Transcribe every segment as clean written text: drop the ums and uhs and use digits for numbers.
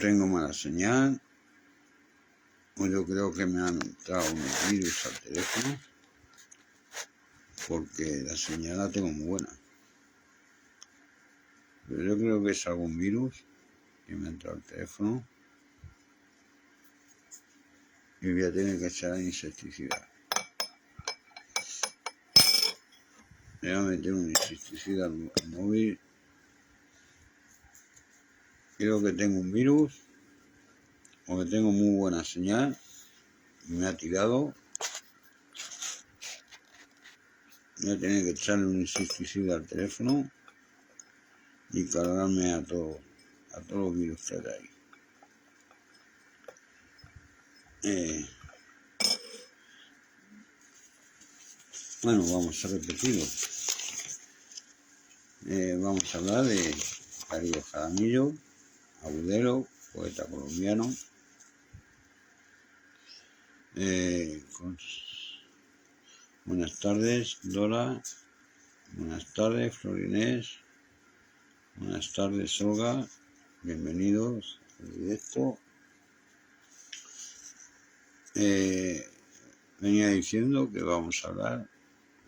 tengo mala señal, o yo creo que me han entrado unos virus al teléfono, porque la señal la tengo muy buena. Pero yo creo que es algún virus que me ha entrado al teléfono y voy a tener que echar insecticida. Me voy a meter un insecticida al móvil. Creo que tengo un virus o que tengo muy buena señal y me ha tirado. Voy a tener que echarle un insecticida al teléfono y cargarme a todos los virus que hay ahí. Bueno, vamos a repetirlo. Vamos a hablar de Darío Jaramillo, Agudelo, poeta colombiano. Buenas tardes, Dora. Buenas tardes, Florinés. Buenas tardes, Olga. Bienvenidos al directo. Venía diciendo que vamos a hablar,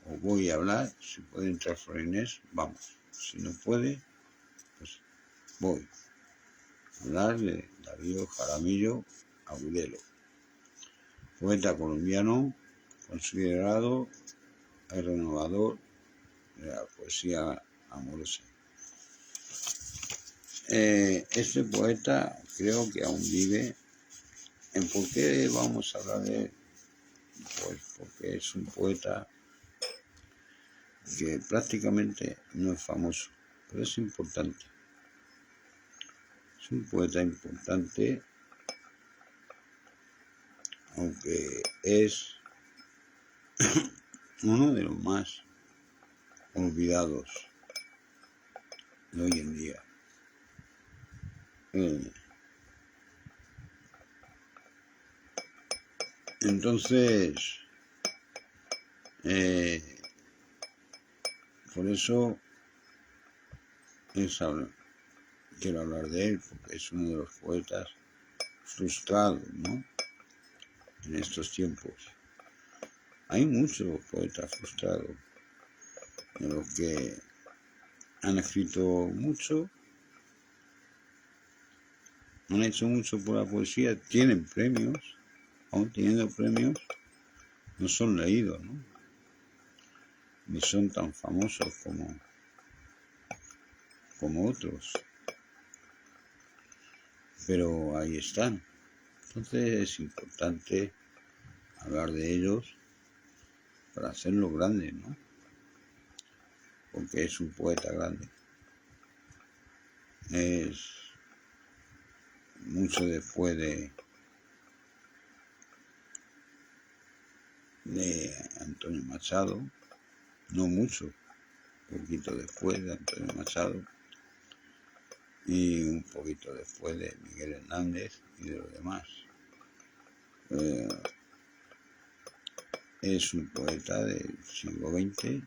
o voy a hablar, si puede entrar Florinés, vamos. Si no puede, pues voy a hablar de Darío Jaramillo Agudelo, poeta colombiano considerado el renovador de la poesía amorosa. Este poeta creo que aún vive. ¿Por qué vamos a hablar de él? Pues porque es un poeta que prácticamente no es famoso, pero es importante. Es un poeta importante, aunque es uno de los más olvidados de hoy en día. Entonces, por eso quiero hablar de él, porque es uno de los poetas frustrados, ¿no? En estos tiempos. Hay muchos poetas frustrados, de los que han escrito mucho, han hecho mucho por la poesía, tienen premios, aún teniendo premios, no son leídos, ¿no? Ni son tan famosos como otros. Pero ahí están. Entonces es importante hablar de ellos para hacerlos grandes, ¿no? Porque es un poeta grande. Es mucho después de Antonio Machado, no mucho, poquito después de Antonio Machado y un poquito después de Miguel Hernández y de los demás. Es un poeta del siglo XX.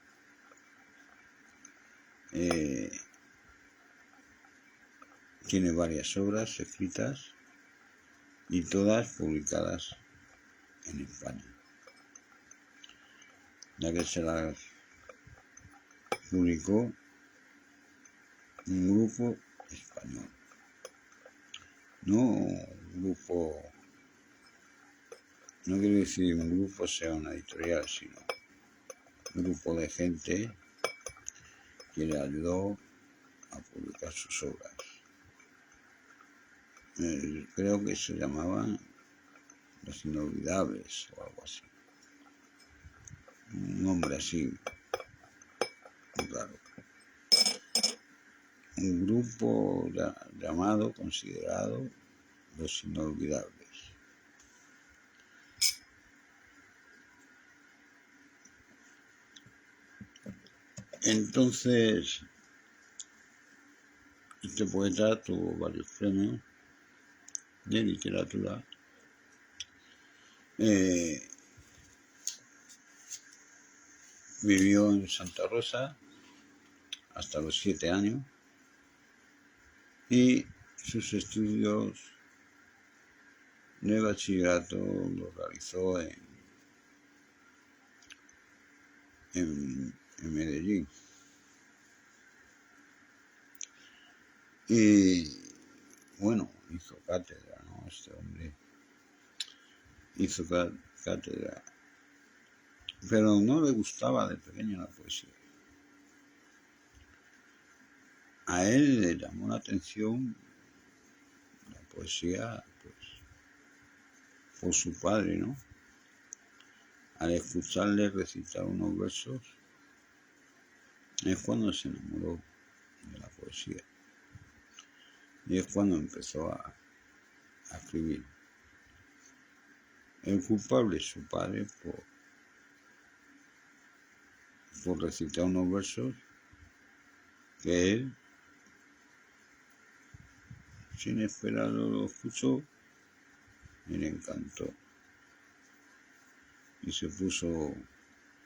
Tiene varias obras escritas y todas publicadas en España, ya que se las publicó un grupo español, no un grupo, no quiero decir un grupo sea una editorial, sino un grupo de gente que le ayudó a publicar sus obras. Creo que se llamaban Los Inolvidables o algo así, un nombre así muy raro. Un grupo llamado, considerado Los Inolvidables. Entonces, este poeta tuvo varios premios de literatura. Vivió en Santa Rosa hasta los 7 años y sus estudios de bachillerato lo realizó en Medellín. Y bueno, hizo cátedra, ¿no? Este hombre hizo cátedra, pero no le gustaba de pequeño la poesía. A él le llamó la atención la poesía, pues, por su padre, ¿no? Al escucharle recitar unos versos, es cuando se enamoró de la poesía. Y es cuando empezó a escribir. El culpable es su padre por recitar unos versos que él, sin esperarlo, lo escuchó y le encantó. Y se puso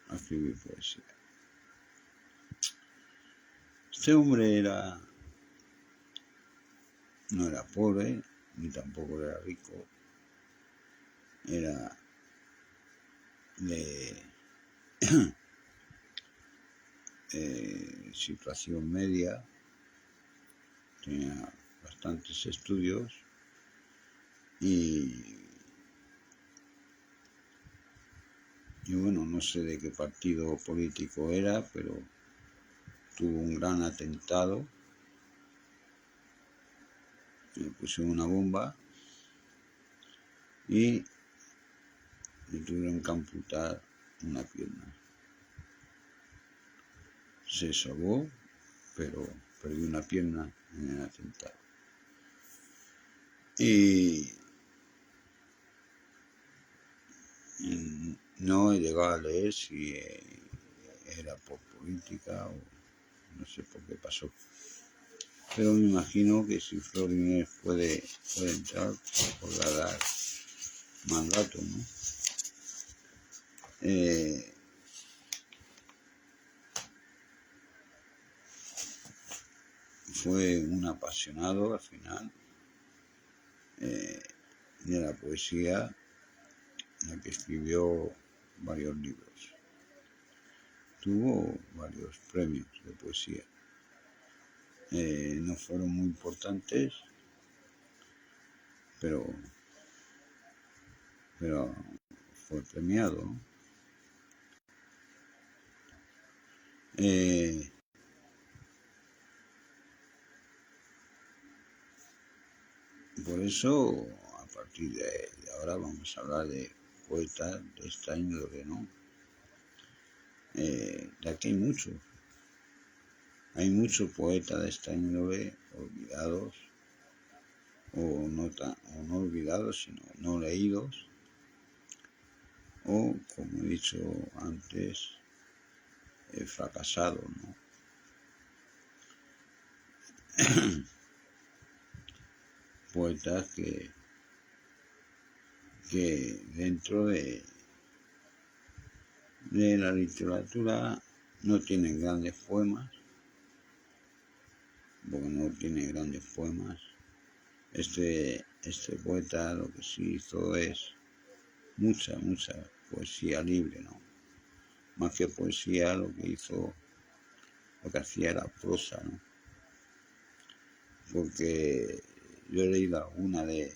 a escribir poesía. Este hombre no era pobre, ni tampoco era rico. Era de situación media, tenía bastantes estudios y bueno, no sé de qué partido político era, pero tuvo un gran atentado, le pusieron una bomba y le tuvieron que amputar una pierna. Se salvó, pero perdió una pierna en el atentado. Y no he llegado a leer si era por política o no sé por qué pasó. Pero me imagino que si Flor Inés puede entrar, podrá dar más datos, ¿no? Fue un apasionado al final de la poesía, en la que escribió varios libros. Tuvo varios premios de poesía. No fueron muy importantes, pero fue premiado, ¿no? Por eso, a partir de ahora vamos a hablar de poetas de esta índole, ¿no? Ya que hay muchos poetas de esta índole olvidados, o no olvidados, sino no leídos, o, como he dicho antes, fracasados, ¿no? Poetas que dentro de la literatura no tienen grandes poemas, porque no tiene grandes poemas. Este poeta lo que sí hizo es mucha poesía libre, ¿no? Más que poesía, lo que hacía era prosa, ¿no? Porque yo he leído alguna de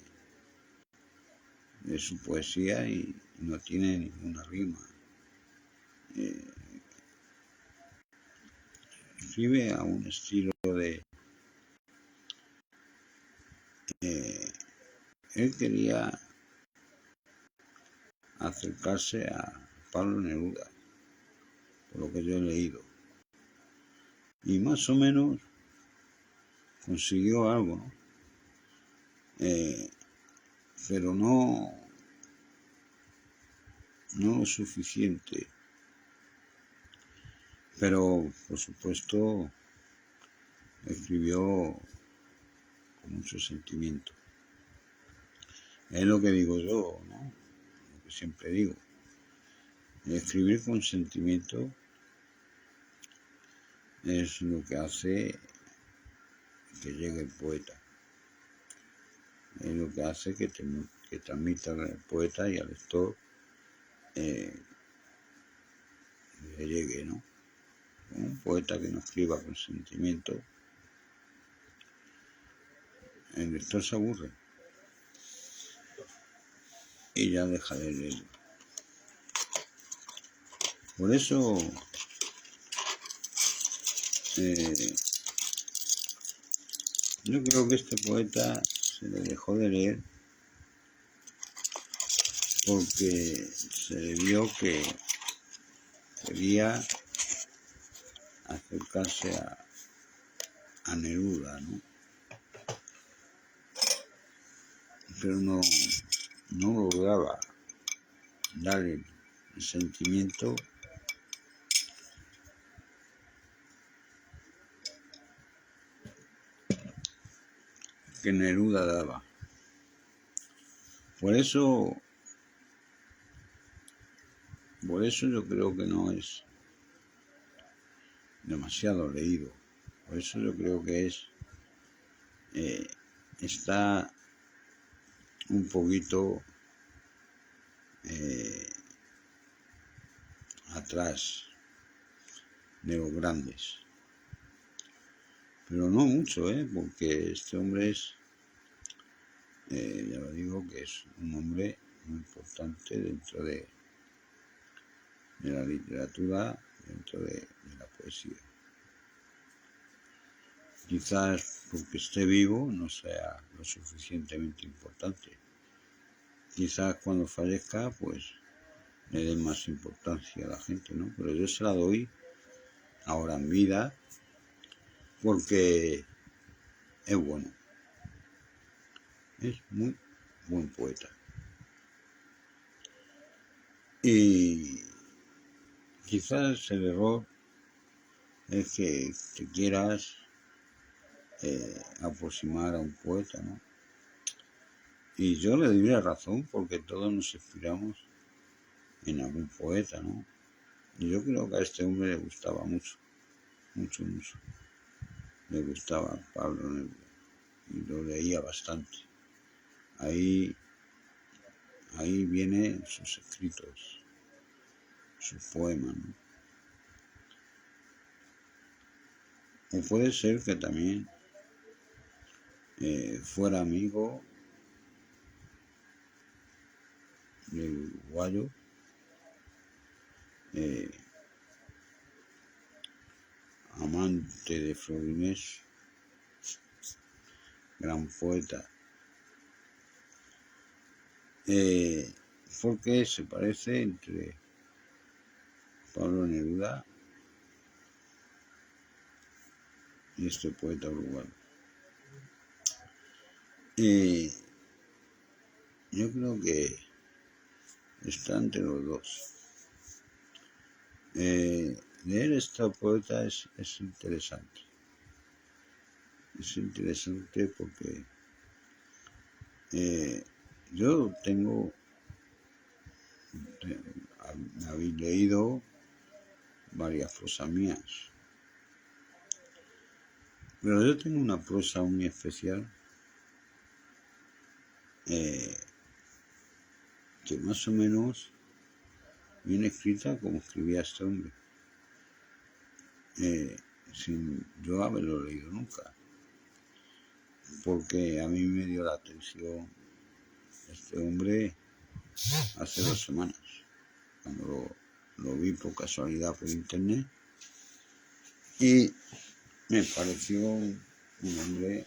su poesía y no tiene ninguna rima. Escribe a un estilo de... él quería acercarse a Pablo Neruda, por lo que yo he leído. Y más o menos consiguió algo, ¿no? Pero no lo suficiente. Pero, por supuesto, escribió con mucho sentimiento. Es lo que digo yo, ¿no? Lo que siempre digo. Escribir con sentimiento es lo que hace que llegue el poeta. Es lo que hace que que transmita al poeta y al lector le llegue, ¿no? Un poeta que no escriba con sentimiento, el lector se aburre y ya deja de leer. Por eso yo creo que este poeta se le dejó de leer porque se le vio que quería acercarse a Neruda, ¿no? Pero no lograba darle el sentimiento que Neruda daba. Por eso yo creo que no es demasiado leído. Por eso yo creo que está un poquito atrás de los grandes. Pero no mucho, porque este hombre es, ya lo digo, que es un hombre muy importante dentro de la literatura, dentro de la poesía. Quizás porque esté vivo no sea lo suficientemente importante. Quizás cuando fallezca, pues le den más importancia a la gente, ¿no? Pero yo se la doy ahora en vida porque es bueno. Es muy buen poeta. Y quizás el error es que te quieras aproximar a un poeta, ¿no? Y yo le doy la razón porque todos nos inspiramos en algún poeta, ¿no? Y yo creo que a este hombre le gustaba mucho. Le gustaba Pablo Neruda y lo leía bastante. Ahí vienen sus escritos, sus poemas, ¿no? O puede ser que también fuera amigo del uruguayo amante de Flor Inés, gran poeta, porque se parece entre Pablo Neruda y este poeta uruguayo. Yo creo que está entre los dos. Leer esta poeta es interesante. Es interesante porque yo me habéis leído varias prosas mías, pero yo tengo una prosa muy especial que más o menos viene escrita como escribía este hombre, sin yo haberlo leído nunca, porque a mí me dio la atención este hombre hace 2 semanas, cuando lo vi por casualidad por internet, y me pareció un hombre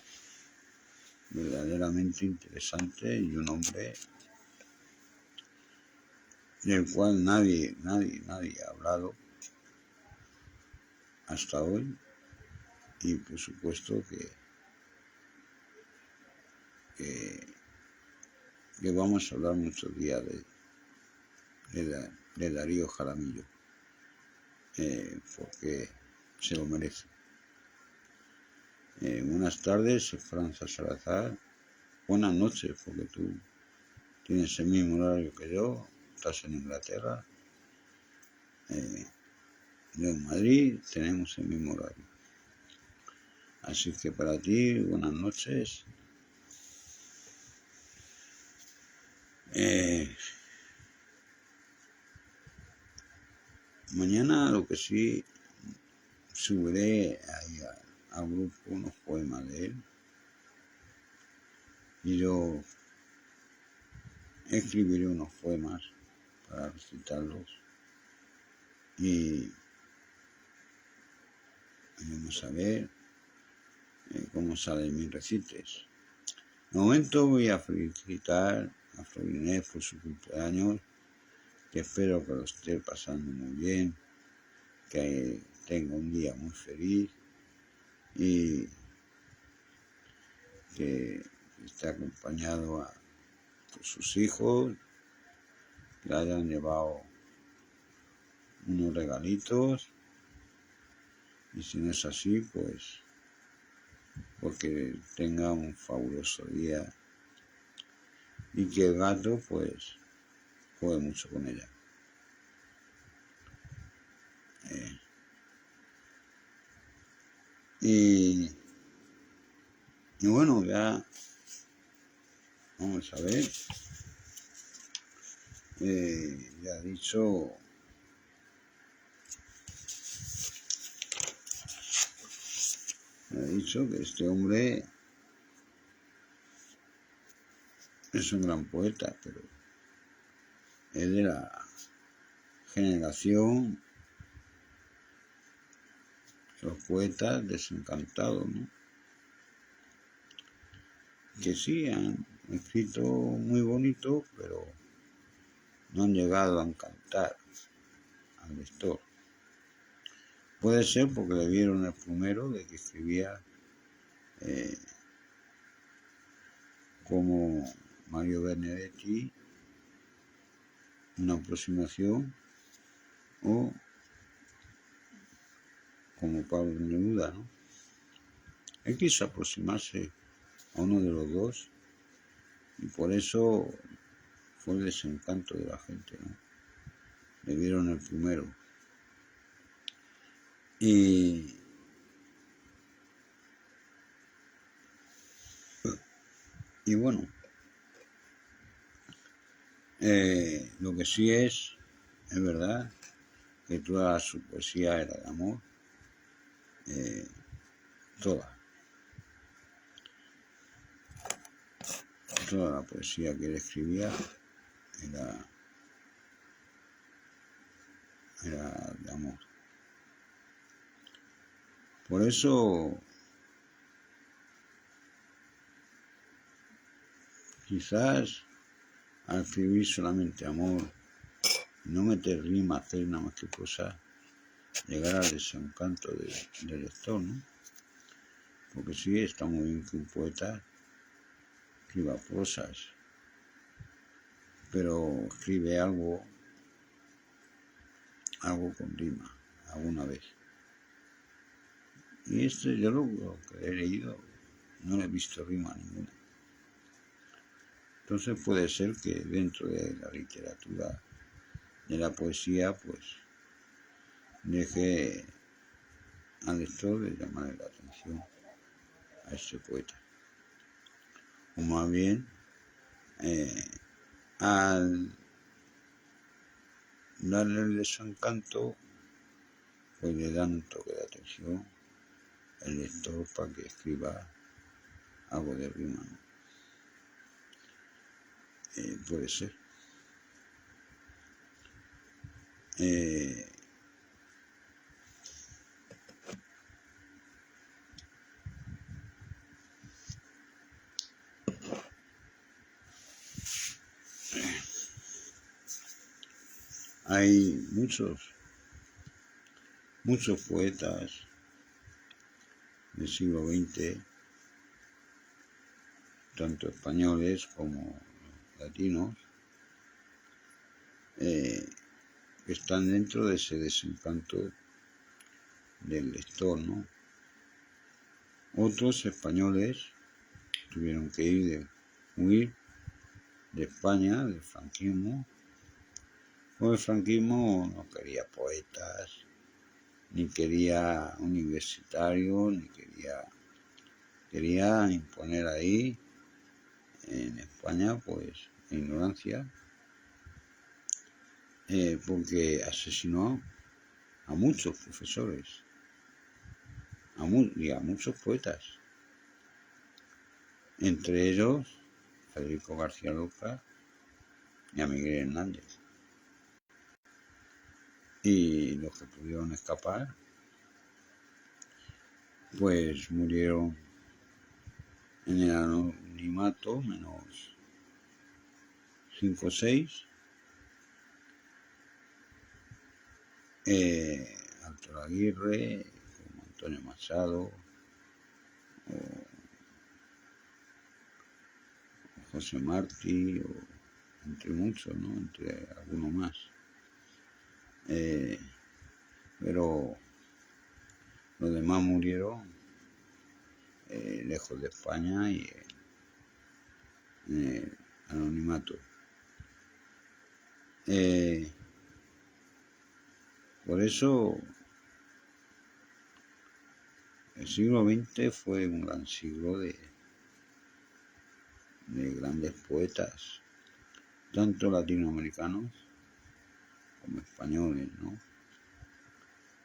verdaderamente interesante y un hombre del cual nadie ha hablado hasta hoy, y por supuesto que vamos a hablar muchos días de Darío Jaramillo, porque se lo merece. Buenas tardes, Esperanza Salazar. Buenas noches, porque tú tienes el mismo horario que yo, estás en Inglaterra. Yo en Madrid tenemos el mismo horario. Así que para ti, buenas noches. Mañana lo que sí subiré ahí al grupo unos poemas de él y yo escribiré unos poemas para recitarlos y vamos a ver cómo salen mis recites. De momento voy a felicitar a Flor Inés por su cumpleaños, que espero que lo esté pasando muy bien, que tenga un día muy feliz y que esté acompañado por sus hijos, que le hayan llevado unos regalitos, y si no es así, pues porque tenga un fabuloso día y que el gato pues juegue mucho con ella. Y bueno, ya vamos a ver. Ya he dicho que este hombre es un gran poeta, pero es de la generación de los poetas desencantados, ¿no? Que sí han escrito muy bonito, pero no han llegado a encantar al lector. Puede ser porque le vieron el primero de que escribía como Mario Benedetti, una aproximación, o como Pablo Neruda, ¿no? Él quiso aproximarse a uno de los dos y por eso fue el desencanto de la gente, ¿no? Le vieron el primero. Y bueno, lo que sí es verdad, que toda su poesía era de amor, toda la poesía que él escribía era de amor. Por eso quizás al escribir solamente amor, no meter rima, hacer nada más que cosas, llegar al desencanto del lector, ¿no? Porque sí, está muy bien que un poeta escriba prosas, pero escribe algo con rima, alguna vez. Y yo lo que he leído, no he visto rima ninguna. Entonces puede ser que dentro de la literatura, de la poesía, pues deje al lector de llamarle la atención a este poeta. O más bien, al darle el desencanto, pues le dan un toque de atención el lector para que escriba algo de rima, ¿no? Puede ser. Hay muchos poetas del siglo XX, tanto españoles como latinos, que están dentro de ese desencanto del lector, ¿no? Otros españoles tuvieron que huir de España, del franquismo, porque el franquismo no quería poetas, ni quería universitarios, ni quería imponer ahí en España pues e ignorancia, porque asesinó a muchos profesores y a muchos poetas, entre ellos Federico García Lorca y a Miguel Hernández. Y los que pudieron escapar, pues murieron en el anonimato, menos 5 o 6. Arturo Aguirre, como Antonio Machado, o José Martí, o entre muchos, ¿no? Entre algunos más. Pero los demás murieron lejos de España y en el anonimato. Por eso el siglo XX fue un gran siglo de grandes poetas, tanto latinoamericanos como españoles, ¿no?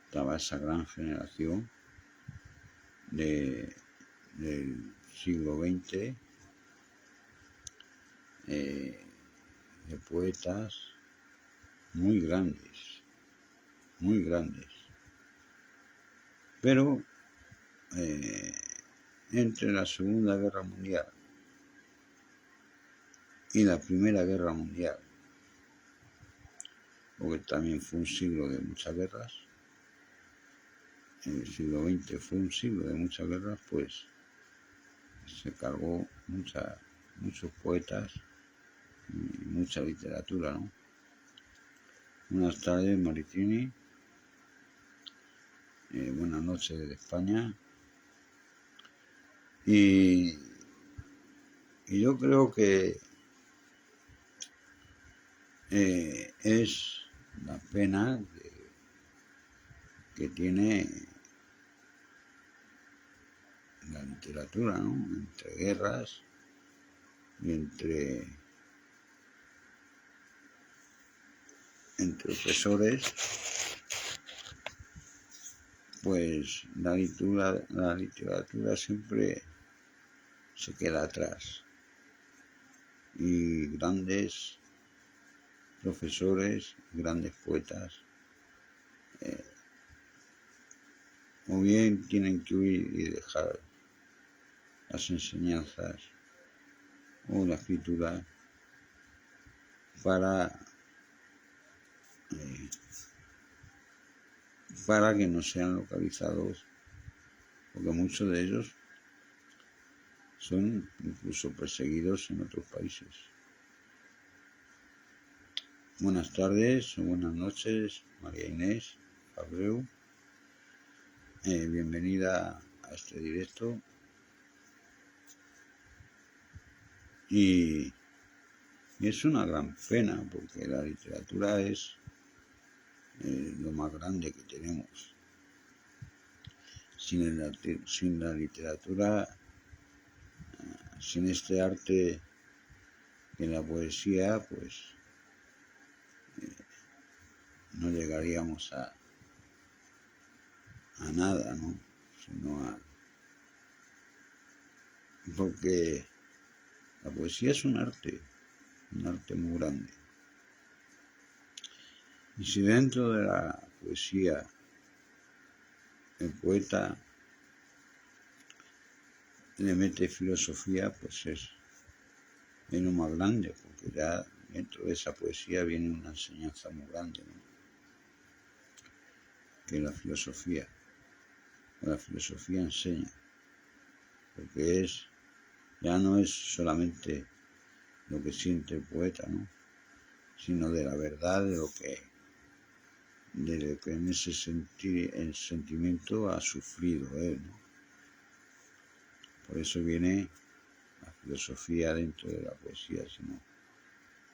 Estaba esa gran generación del siglo XX de poetas muy grandes, pero entre la Segunda Guerra Mundial y la Primera Guerra Mundial, porque también fue un siglo de muchas guerras, el siglo XX fue un siglo de muchas guerras, pues se cargó muchos poetas y mucha literatura, ¿no? Buenas tardes, Maritini. Buenas noches desde España. Y yo creo que es la pena que tiene la literatura, ¿no? Entre guerras y entre opresores, pues la literatura siempre se queda atrás. Y grandes profesores, grandes poetas, o bien tienen que huir y dejar las enseñanzas o la escritura para que no sean localizados, porque muchos de ellos son incluso perseguidos en otros países. Buenas tardes o buenas noches, María Inés Abreu. Bienvenida a este directo. Y es una gran pena, porque la literatura es lo más grande que tenemos. Sin la literatura, sin este arte de la poesía, pues no llegaríamos a nada, ¿no? Porque la poesía es un arte muy grande. Y si dentro de la poesía el poeta le mete filosofía, pues es lo más grande, porque ya dentro de esa poesía viene una enseñanza muy grande, ¿no? Que la filosofía enseña, porque ya no es solamente lo que siente el poeta, ¿no? Sino de la verdad de lo que en ese el sentimiento ha sufrido él, ¿no? Por eso viene la filosofía dentro de la poesía, sino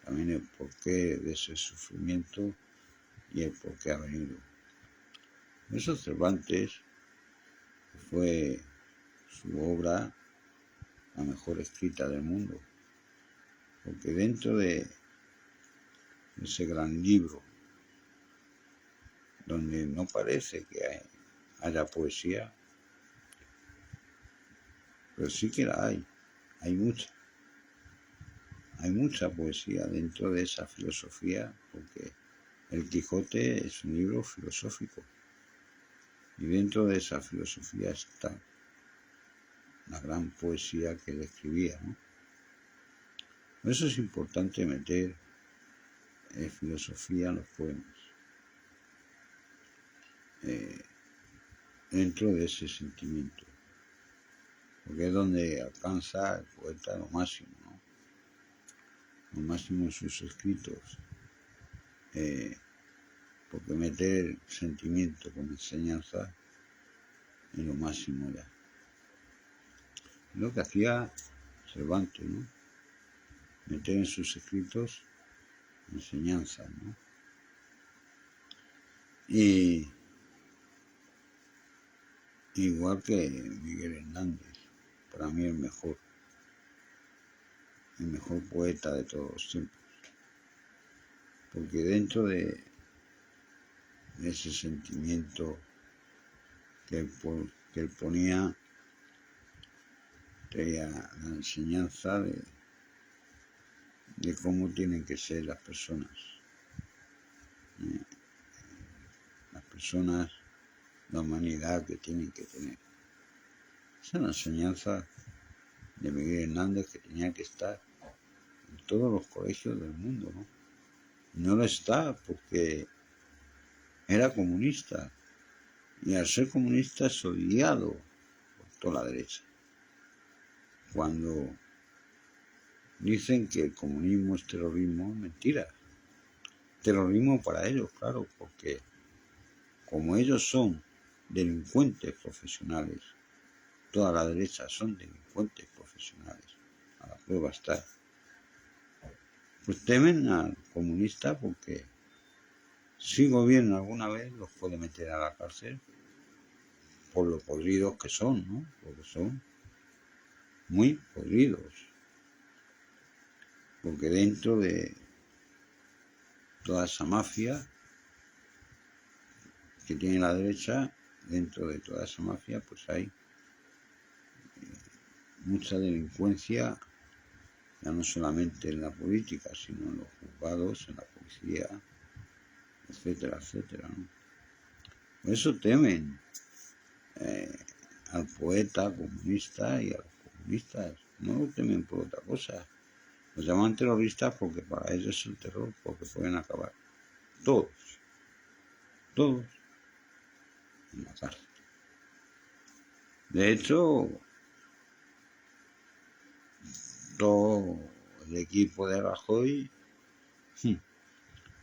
también el porqué de ese sufrimiento y el por qué ha venido. Eso Cervantes fue su obra la mejor escrita del mundo, porque dentro de ese gran libro, donde no parece que haya poesía, pero sí que la hay mucha poesía dentro de esa filosofía, porque el Quijote es un libro filosófico, y dentro de esa filosofía está la gran poesía que él escribía, ¿no? Por eso es importante meter filosofía en los poemas, dentro de ese sentimiento, porque es donde alcanza el poeta lo máximo, ¿no? Lo máximo en sus escritos, porque meter sentimiento con enseñanza es lo máximo ya. Lo que hacía Cervantes, ¿no? Meter en sus escritos enseñanza, ¿no? Y igual que Miguel Hernández, para mí el mejor poeta de todos los tiempos, porque dentro de ese sentimiento que él ponía, traía la enseñanza de cómo tienen que ser las personas. Las personas, la humanidad que tienen que tener. Esa es la enseñanza de Miguel Hernández, que tenía que estar en todos los colegios del mundo, ¿no? No lo está porque era comunista, y al ser comunista es odiado por toda la derecha. Cuando dicen que el comunismo es terrorismo, es mentira. Terrorismo para ellos, claro, porque como ellos son delincuentes profesionales, toda la derecha son delincuentes profesionales, a la prueba está. Pues temen al comunista porque si gobierna alguna vez los puede meter a la cárcel por lo podridos que son, ¿no? Porque son muy podridos. Porque dentro de toda esa mafia que tiene la derecha, dentro de toda esa mafia, pues hay mucha delincuencia, ya no solamente en la política, sino en los juzgados, en la policía, etcétera, etcétera, ¿no? Por eso temen al poeta comunista y a los comunistas. No lo temen por otra cosa. Los llaman terroristas porque para ellos es el terror, porque pueden acabar todos en la cárcel. De hecho, todo el equipo de Rajoy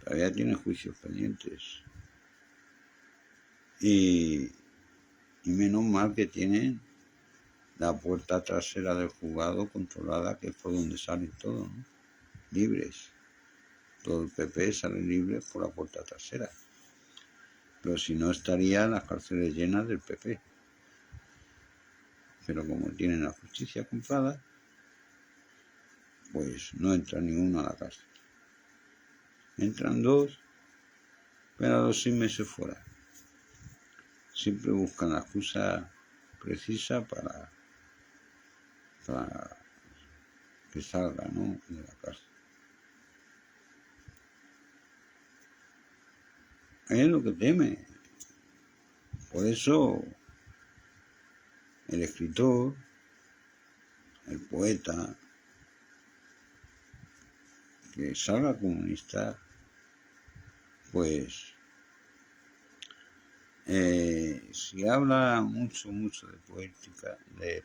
todavía tiene juicios pendientes. Y menos mal que tienen la puerta trasera del juzgado controlada, que es por donde salen todos, ¿no? Libres. Todo el PP sale libre por la puerta trasera. Pero si no, estarían las cárceles llenas del PP. Pero como tienen la justicia comprada, pues no entra ninguno a la cárcel. Entran dos, pero a los 6 meses fuera. Siempre buscan la excusa precisa para que salga, ¿no?, de la cárcel. Es lo que teme. Por eso el escritor, el poeta, que salga comunista, pues si habla mucho de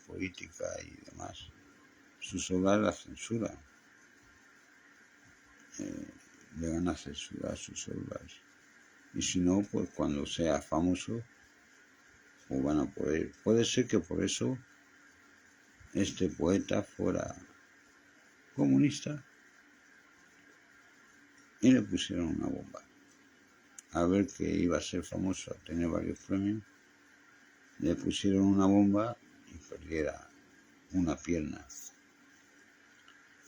política y demás, sus obras las censuran. Le van a censurar sus obras. Y si no, pues cuando sea famoso, pues van a poder. Puede ser que por eso este poeta fuera comunista y le pusieron una bomba. A ver que iba a ser famoso, a tener varios premios, le pusieron una bomba y perdiera una pierna.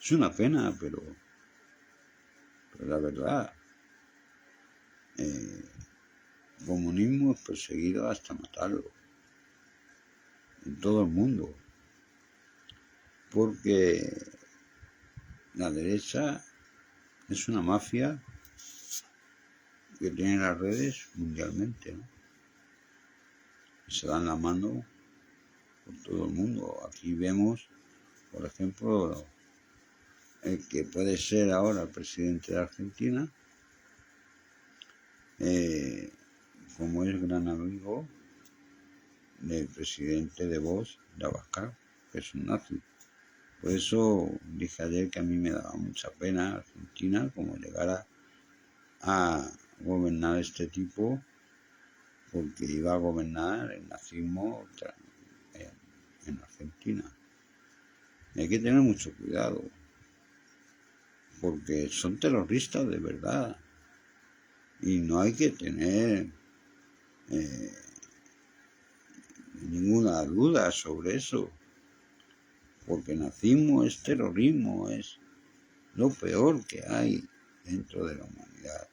Es una pena, pero la verdad, el comunismo es perseguido hasta matarlo, en todo el mundo, porque la derecha es una mafia que tiene las redes mundialmente, ¿no? Y se dan la mano por todo el mundo. Aquí vemos, por ejemplo, el que puede ser ahora el presidente de Argentina, como es gran amigo del presidente de Vox, de Abascal, que es un nazi. Por eso dije ayer que a mí me daba mucha pena Argentina, como llegara a gobernar este tipo, porque iba a gobernar el nazismo en Argentina. Y hay que tener mucho cuidado, porque son terroristas de verdad. Y no hay que tener ninguna duda sobre eso, porque nazismo es terrorismo, es lo peor que hay dentro de la humanidad.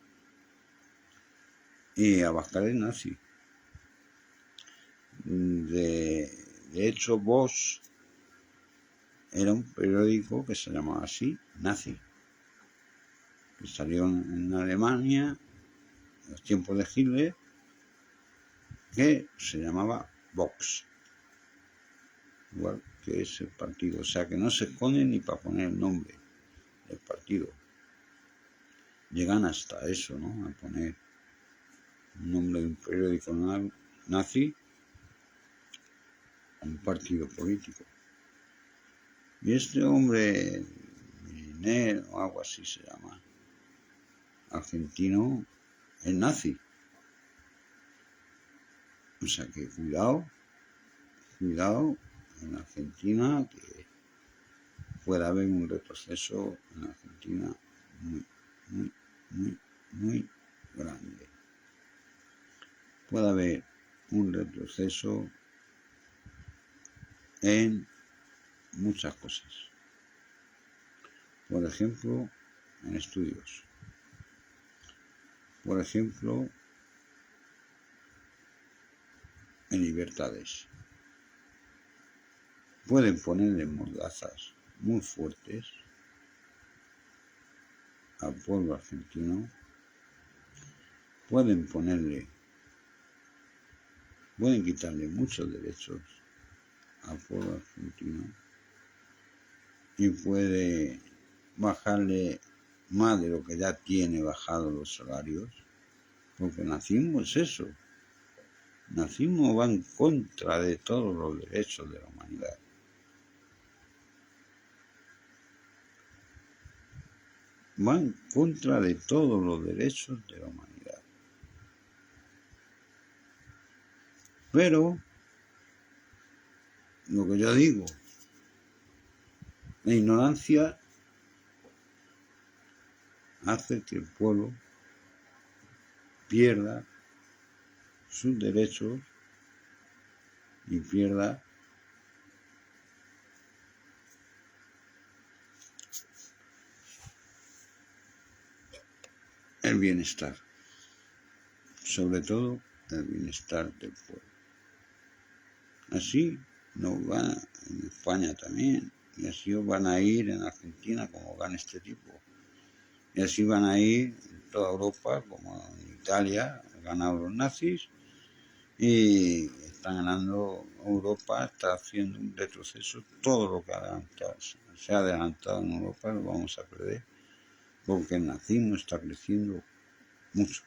Y Abascal es nazi. De hecho, Vox era un periódico que se llamaba así, nazi, que salió en Alemania en los tiempos de Hitler, que se llamaba Vox, igual que es el partido. O sea que no se esconde ni para poner el nombre del partido. Llegan hasta eso, ¿no? A poner un nombre de un periódico nazi a un partido político. Y este hombre, Milner o algo así se llama, argentino, es nazi. O sea que cuidado en Argentina, que pueda haber un retroceso en Argentina muy grande. Puede haber un retroceso en muchas cosas. Por ejemplo, en estudios. Por ejemplo, en libertades. Pueden ponerle mordazas muy fuertes al pueblo argentino. Pueden quitarle muchos derechos al pueblo argentino y puede bajarle más de lo que ya tiene bajado los salarios, porque el nazismo es eso. El nazismo va en contra de todos los derechos de la humanidad. Va en contra de todos los derechos de la humanidad. Pero, lo que yo digo, la ignorancia hace que el pueblo pierda sus derechos y pierda el bienestar, sobre todo el bienestar del pueblo. Así nos va en España también, y así van a ir en Argentina como gana este tipo, y así van a ir en toda Europa, como en Italia han ganado los nazis, y están ganando Europa, está haciendo un retroceso. Todo lo que se ha adelantado en Europa lo vamos a perder, porque el nazismo está creciendo mucho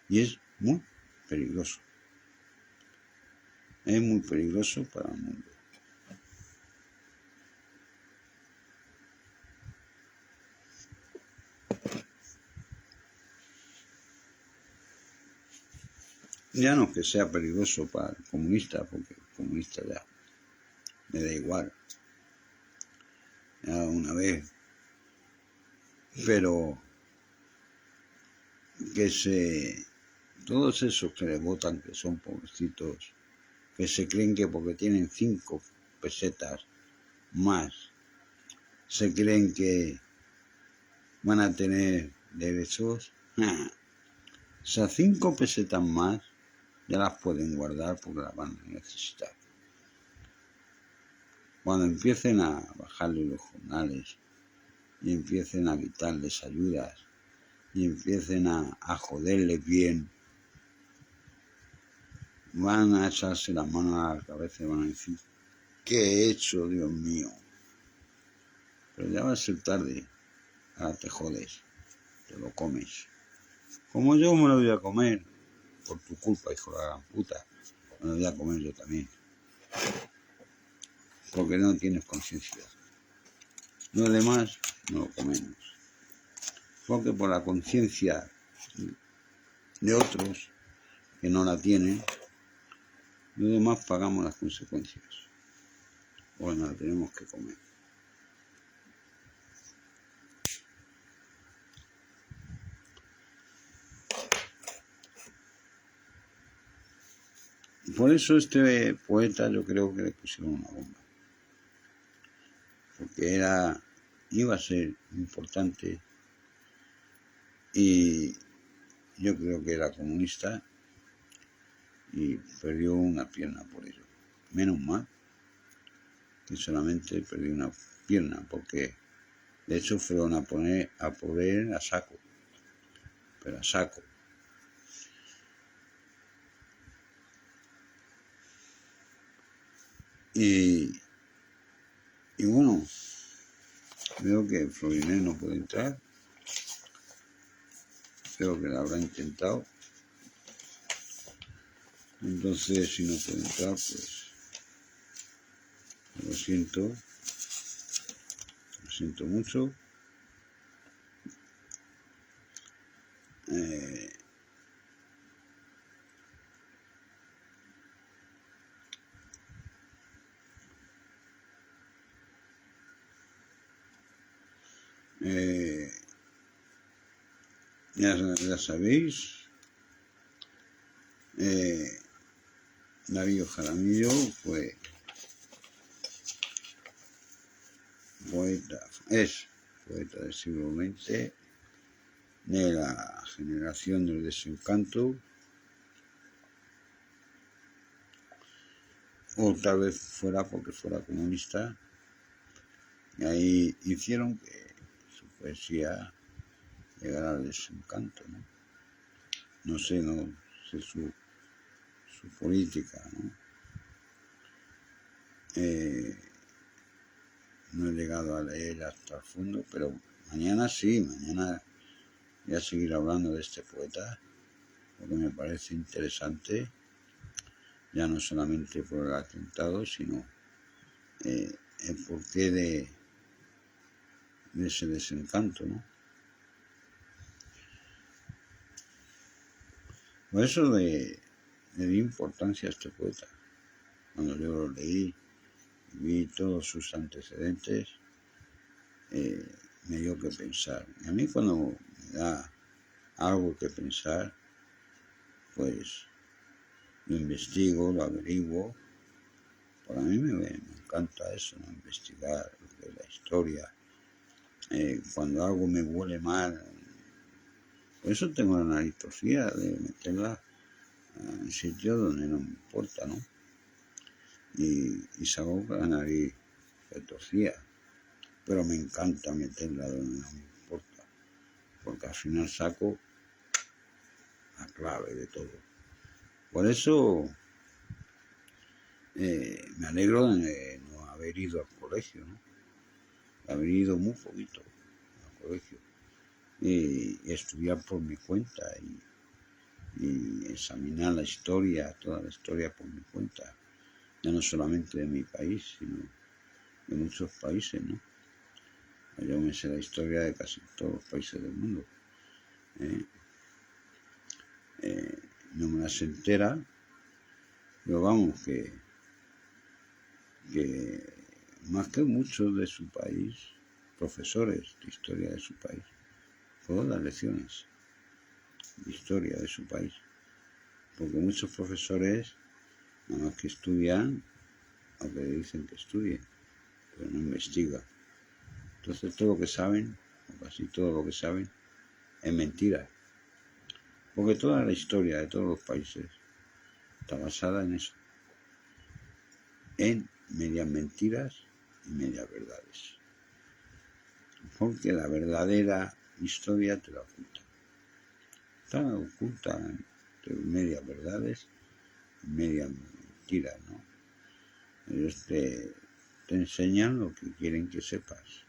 y es muy peligroso. Es muy peligroso para el mundo. Ya no que sea peligroso para el comunista, porque el comunista ya me da igual, ya una vez, pero que todos esos que le votan, que son pobrecitos, que se creen que porque tienen 5 pesetas más se creen que van a tener derechos. O sea, 5 pesetas más ya las pueden guardar porque las van a necesitar. Cuando empiecen a bajarle los jornales y empiecen a quitarles ayudas y empiecen a joderles bien, van a echarse las manos a la cabeza y van a decir: ¿qué he hecho, Dios mío? Pero ya va a ser tarde. Ahora te jodes, te lo comes. Como yo me lo voy a comer, por tu culpa, hijo de la gran puta. Me lo voy a comer yo también. Porque no tienes conciencia. Lo demás no lo comemos. Porque por la conciencia de otros que no la tienen, los demás pagamos las consecuencias. Bueno, la tenemos que comer. Por eso este poeta yo creo que le pusieron una bomba. Porque iba a ser importante y yo creo que era comunista y perdió una pierna por ello. Menos mal que solamente perdió una pierna, porque de hecho fueron a poner a saco, pero a saco. Y bueno, veo que Florinés no puede entrar. Creo que lo habrá intentado. Entonces, si no puede entrar, pues lo siento mucho. Ya sabéis, Darío Jaramillo fue es poeta del siglo XX, de la generación del desencanto, o tal vez fuera porque fuera comunista, y ahí hicieron que su poesía llegara al desencanto, ¿no? No sé su política, ¿no? No he llegado a leer hasta el fondo, pero mañana voy a seguir hablando de este poeta, porque me parece interesante, ya no solamente por el atentado, sino el porqué de ese desencanto, ¿no? Por eso le di importancia a este poeta. Cuando yo lo leí, vi todos sus antecedentes, me dio que pensar. Y a mí cuando me da algo que pensar, pues lo investigo, lo averiguo. Para mí me encanta eso, ¿no? Investigar lo que es la historia. Cuando algo me huele mal, por eso tengo la nariz torcida, de meterla en sitios donde no me importa, ¿no? Y salgo con la nariz torcida. Pero me encanta meterla donde no me importa, porque al final saco la clave de todo. Por eso me alegro de no haber ido al colegio, ¿no? Haber ido muy poquito al colegio y estudiar por mi cuenta y examinar la historia, toda la historia por mi cuenta, ya no solamente de mi país, sino de muchos países, ¿no? Yo me sé la historia de casi todos los países del mundo. No me las entera, pero vamos, que más que muchos de su país, profesores de historia de su país, puedo dar lecciones de historia de su país, porque muchos profesores nada más que estudian lo que dicen que estudien, pero no investigan. Entonces todo lo que saben, o casi todo lo que saben, es mentira. Porque toda la historia de todos los países está basada en eso, en medias mentiras y medias verdades. Porque la verdadera historia te la oculta. Está oculta entre medias verdades y medias mentiras, ¿no? Ellos te enseñan lo que quieren que sepas.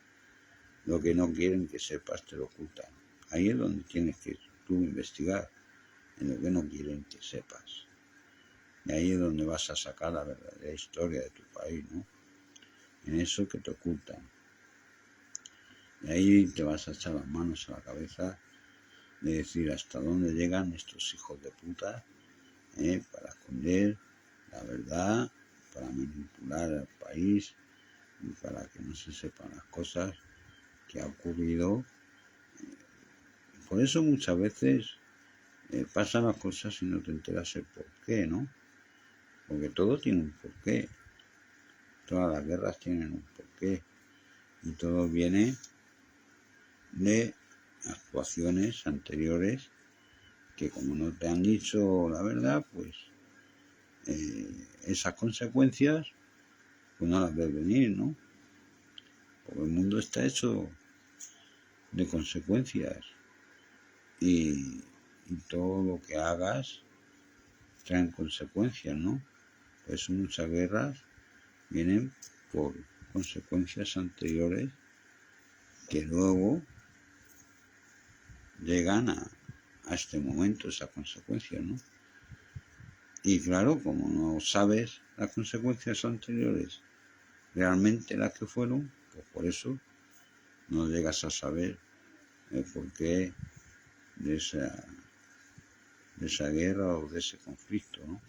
Lo que no quieren que sepas te lo ocultan. Ahí es donde tienes que tú investigar, en lo que no quieren que sepas. Y ahí es donde vas a sacar la verdadera historia de tu país, ¿no? En eso que te ocultan. Y ahí te vas a echar las manos a la cabeza de decir hasta dónde llegan estos hijos de puta, para esconder la verdad, para manipular al país y para que no se sepan las cosas que ha ocurrido. Por eso muchas veces pasan las cosas y no te enteras el porqué, ¿no? Porque todo tiene un porqué. Todas las guerras tienen un porqué. Y todo viene de actuaciones anteriores que, como no te han dicho la verdad, pues esas consecuencias pues no las ves venir, ¿no? Porque el mundo está hecho de consecuencias y todo lo que hagas traen consecuencias, ¿no? Por eso muchas guerras vienen por consecuencias anteriores que luego llegan a este momento, esa consecuencia, ¿no? Y claro, como no sabes las consecuencias anteriores realmente las que fueron, pues por eso no llegas a saber el porqué de esa guerra o de ese conflicto, ¿no?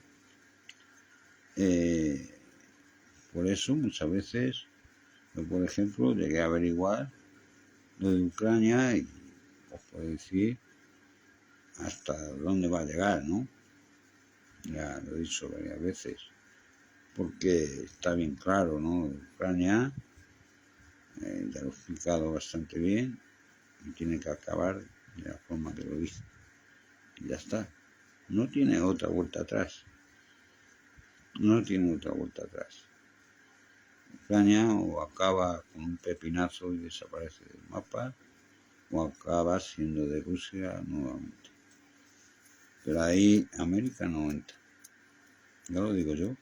Por eso muchas veces, yo por ejemplo, llegué a averiguar lo de Ucrania y os puedo decir hasta dónde va a llegar, ¿no? Ya lo he dicho varias veces, porque está bien claro, ¿no? Ucrania, ya lo he explicado bastante bien, y tiene que acabar de la forma que lo dice. Y ya está. No tiene otra vuelta atrás. No tiene otra vuelta atrás. Ucrania o acaba con un pepinazo y desaparece del mapa, o acaba siendo de Rusia nuevamente. Pero ahí América no entra. Ya lo digo yo.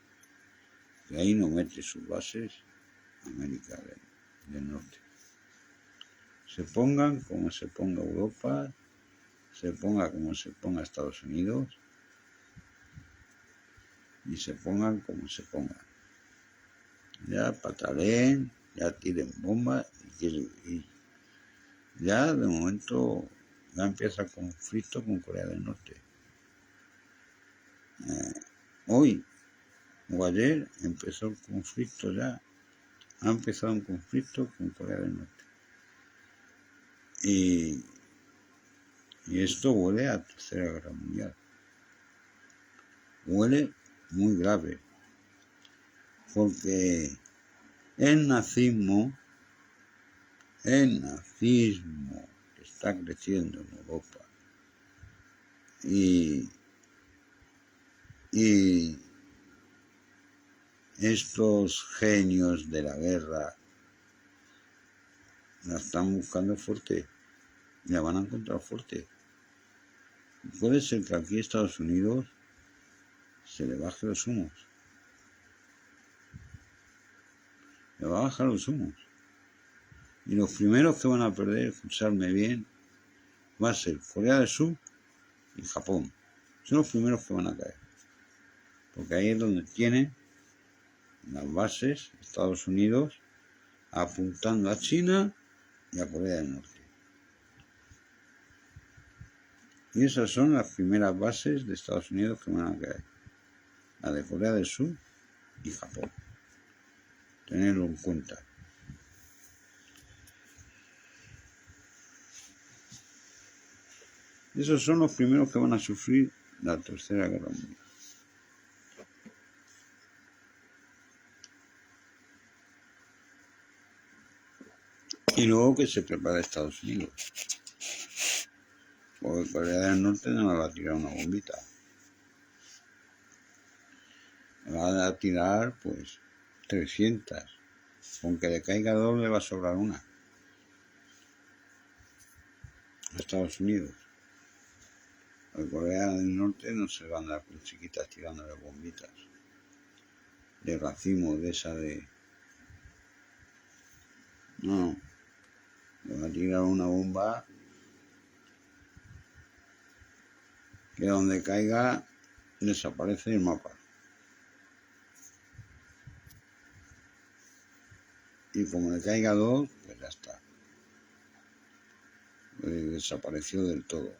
Que ahí no mete sus bases América del Norte. Se pongan como se ponga Europa, se ponga como se ponga Estados Unidos, y se pongan como se pongan. Ya pataleen, ya tiren bombas y ya de momento ya empieza el conflicto con Corea del Norte. Hoy o ayer empezó el conflicto ya, ha empezado un conflicto con Corea del Norte. Y esto huele a Tercera Guerra Mundial. Huele muy grave, porque el nazismo que está creciendo en Europa y estos genios de la guerra la están buscando fuerte y la van a encontrar fuerte. Puede ser que aquí Estados Unidos se le baje los humos. Le va a bajar los humos. Y los primeros que van a perder, escucharme bien, va a ser Corea del Sur y Japón. Son los primeros que van a caer. Porque ahí es donde tienen las bases Estados Unidos apuntando a China y a Corea del Norte. Y esas son las primeras bases de Estados Unidos que van a caer. La de Corea del Sur y Japón. Tenerlo en cuenta. Esos son los primeros que van a sufrir la Tercera Guerra Mundial. Y luego que se prepara Estados Unidos. Porque Corea del Norte no me va a tirar una bombita. Me va a tirar, pues, 300. Con que le caiga 2 le va a sobrar una. A Estados Unidos. A Corea del Norte no se van a dar con chiquitas tirándole bombitas. De racimo, de esa de... No. Le va a tirar una bomba que donde caiga desaparece el mapa. Y como le caiga 2, pues ya está. Desapareció del todo.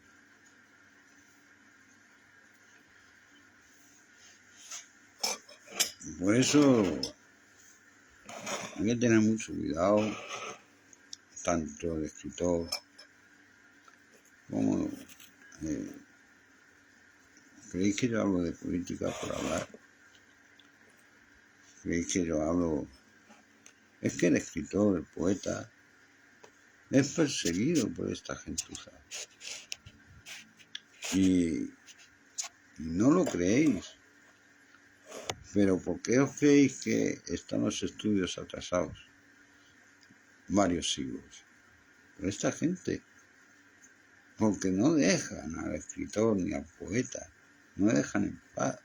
Por eso hay que tener mucho cuidado, tanto el escritor como... ¿Creéis que yo hablo de política por hablar? ¿Creéis que yo hablo...? Es que el escritor, el poeta, es perseguido por esta gentuza. Y no lo creéis. Pero ¿por qué os creéis que están los estudios atrasados? Varios siglos. Por esta gente. Porque no dejan al escritor ni al poeta. No dejan en paz.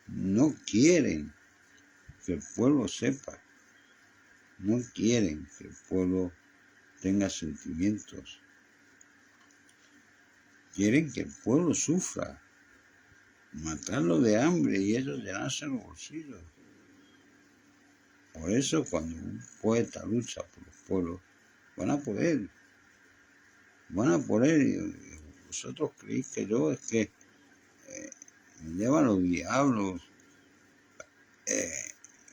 No quieren que el pueblo sepa. No quieren que el pueblo tenga sentimientos. Quieren que el pueblo sufra. Matarlo de hambre y ellos llenarse los bolsillos. Por eso cuando un poeta lucha por los pueblos, van a por él. Van a por él. Y vosotros creéis que yo es que me llevan los diablos,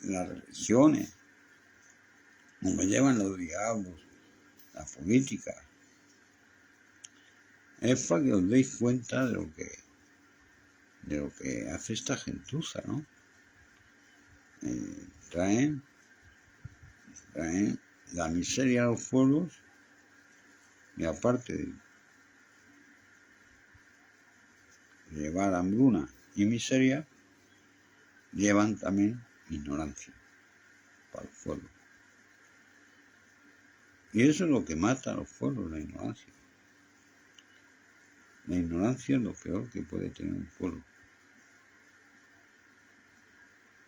las religiones, o me llevan los diablos, la política. Es para que os deis cuenta de lo que hace esta gentuza, ¿no? Traen la miseria a los pueblos y aparte de llevar hambruna y miseria, llevan también ignorancia para los pueblos. Y eso es lo que mata a los pueblos, la ignorancia. La ignorancia es lo peor que puede tener un pueblo.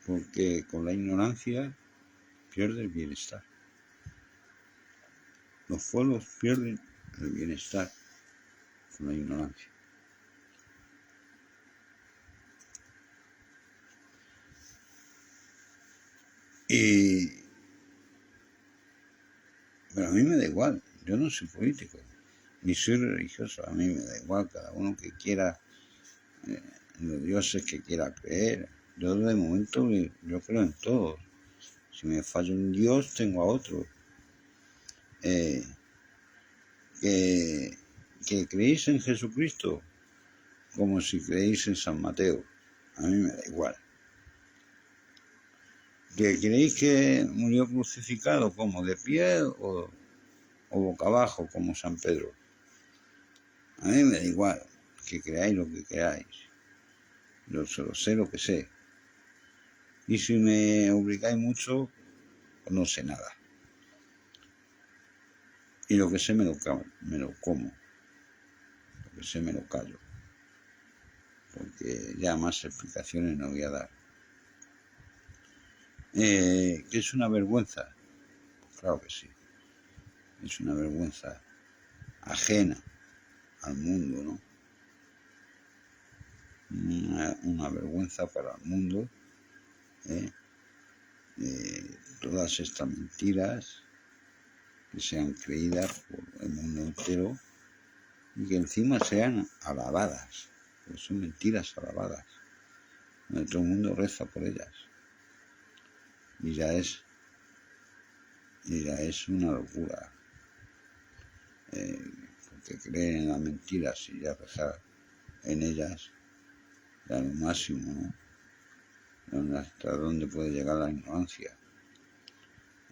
Porque con la ignorancia pierde el bienestar. Los pueblos pierden el bienestar con la ignorancia. Pero a mí me da igual, yo no soy político, ni soy religioso, a mí me da igual, cada uno que quiera, los dioses que quiera creer. Yo de momento yo creo en todos. Si me falla un dios, tengo a otro. Que creéis en Jesucristo como si creéis en San Mateo. A mí me da igual. ¿Que creéis que murió crucificado como de pie o boca abajo como San Pedro? A mí me da igual que creáis lo que creáis. Yo solo sé lo que sé. Y si me obligáis mucho, pues no sé nada. Y lo que sé me lo como. Lo que sé me lo callo. Porque ya más explicaciones no voy a dar. ¿Que es una vergüenza? Pues claro que sí. Es una vergüenza ajena al mundo, ¿no? Una vergüenza para el mundo. Todas estas mentiras que sean creídas por el mundo entero y que encima sean alabadas, porque son mentiras alabadas, donde todo el mundo reza por ellas. Y ya es una locura, porque creer en las mentiras y ya rezar en ellas, ya lo máximo, ¿no? Hasta dónde puede llegar la ignorancia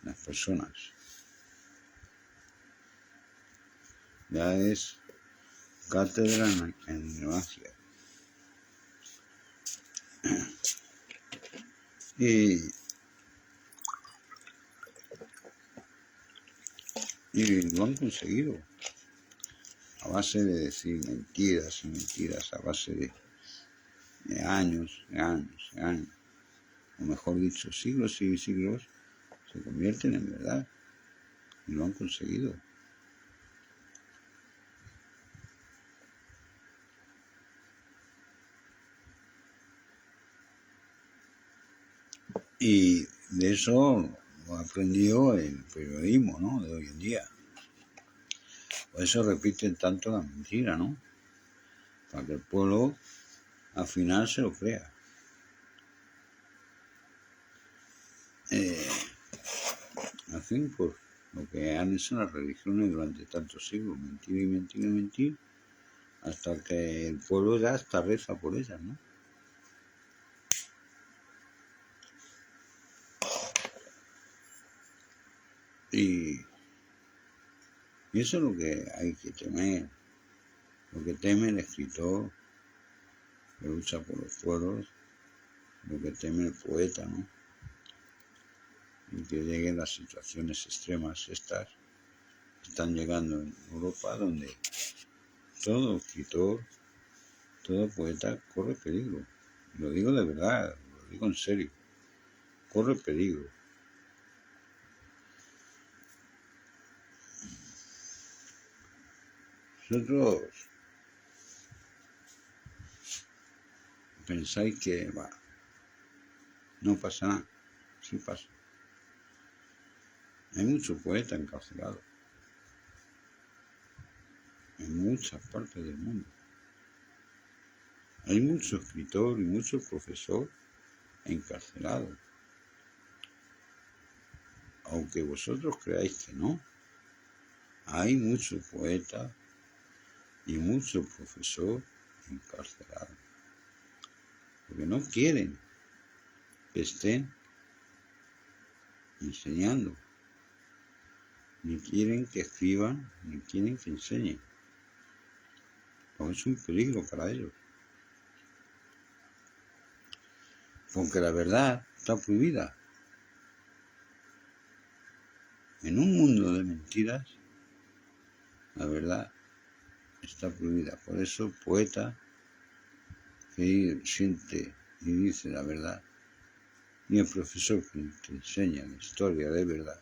en las personas. Ya es cátedra en magia. Y lo han conseguido a base de decir mentiras y mentiras, a base de años, o mejor dicho, siglos y siglos, se convierten en verdad. Y lo han conseguido. Y de eso lo aprendió el periodismo, ¿no?, de hoy en día. Por eso repiten tanto la mentira, ¿no?, para que el pueblo al final se lo crea. Al fin, por lo que han hecho las religiones durante tantos siglos, mentir y mentir y mentir, hasta que el pueblo ya hasta reza por ellas, ¿no? Y eso es lo que hay que temer, lo que teme el escritor que lucha por los pueblos, lo que teme el poeta, ¿no? Y que lleguen las situaciones extremas estas que están llegando en Europa, donde todo escritor, todo poeta corre peligro. Lo digo de verdad, lo digo en serio, corre peligro. Vosotros pensáis que no pasa nada, sí pasa. Hay muchos poetas encarcelados en muchas partes del mundo. Hay mucho escritor y mucho profesor encarcelado. Aunque vosotros creáis que no, hay mucho poeta y mucho profesor encarcelado. Porque no quieren que estén enseñando, ni quieren que escriban, ni quieren que enseñen. Porque es un peligro para ellos. Porque la verdad está prohibida. En un mundo de mentiras, la verdad está prohibida. Por eso el poeta que siente y dice la verdad, y el profesor que te enseña la historia de verdad,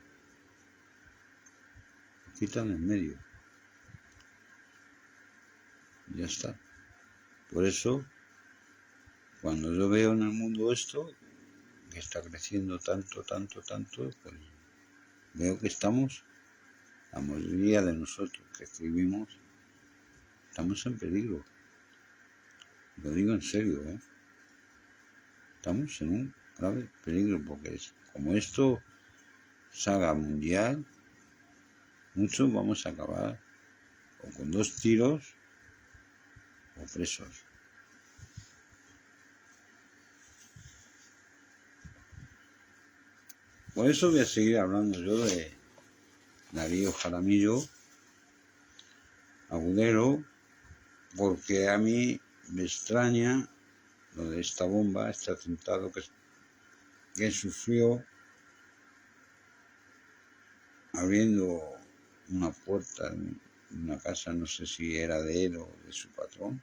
lo quitan en medio. Y ya está. Por eso, cuando yo veo en el mundo esto, que está creciendo tanto, pues veo que estamos, la mayoría de nosotros que escribimos, estamos en peligro. Lo digo en serio, ¿eh? Estamos en un grave peligro, porque como esto saga mundial, muchos vamos a acabar o con 2 tiros o presos. Por eso voy a seguir hablando yo de Darío Jaramillo Agudero, porque a mí me extraña lo de esta bomba, este atentado que sufrió abriendo una puerta en una casa, no sé si era de él o de su patrón,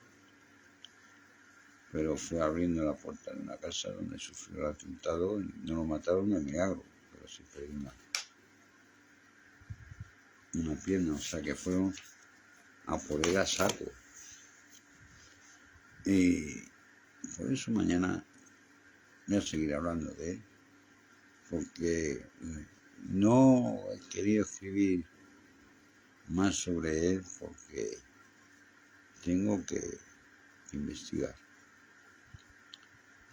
pero fue abriendo la puerta de una casa donde sufrió el atentado y no lo mataron de milagro, pero sí perdió una pierna, o sea que fueron a por él a saco. Y por eso mañana voy a seguir hablando de él, porque no he querido escribir más sobre él porque tengo que investigar,